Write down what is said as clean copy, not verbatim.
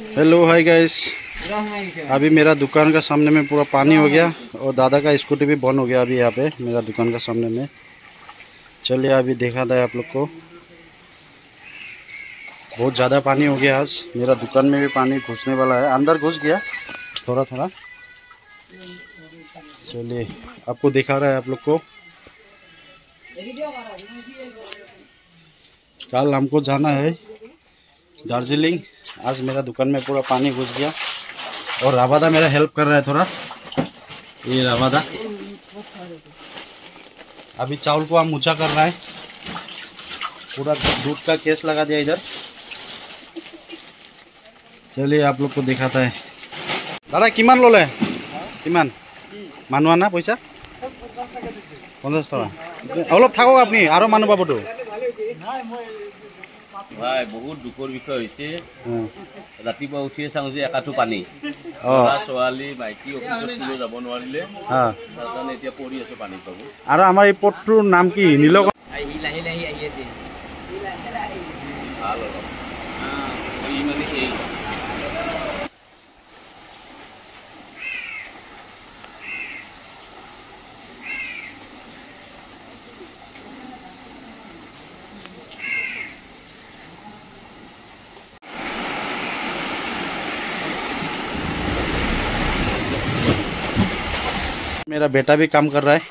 Hello hi guys. अभी मेरा दुकान का सामने में पूरा पानी हो गया और दादा का स्कूटी भी बंद हो गया अभी यहाँ पे मेरा दुकान का सामने में। चलिए अभी देखा था आप लोग को। बहुत ज़्यादा पानी हो गया आज। मेरा दुकान में भी पानी घुसने वाला है, अंदर घुस गया थोड़ा थोड़ा। चलिए आपको दिखा रहा है आप लोग को। कल हमको जाना है दार्जिलिंग। आज मेरा दुकान में पूरा पानी घुस गया और रावादा मेरा हेल्प कर रहा है थोड़ा। ये रावादा अभी चावल को हम ऊंचा कर रहा है। पूरा दूध का केस लगा दिया इधर। चलिए आप लोग को दिखाता है। दादा किमान लोले किमान मानुआ ना पैसा 50 टका अलप থাকক আপনি আৰু মানুহ পাবতো। ভাই বহুত দুখৰ বিষয় হৈছে। ৰাতিপুৱা উঠিয়ে চাওঁ যে একাঠো পানী। ল'ৰা ছোৱালী মাইকী অফিচত স্কুললৈ যাব নোৱাৰিলে তাৰকাৰণে এতিয়া পৰি আছে পানীত পাব। আৰু আমাৰ এই পথটোৰ নাম কি? নীলক ভাল অলপ মানে সেই मेरा बेटा भी काम कर रहा है।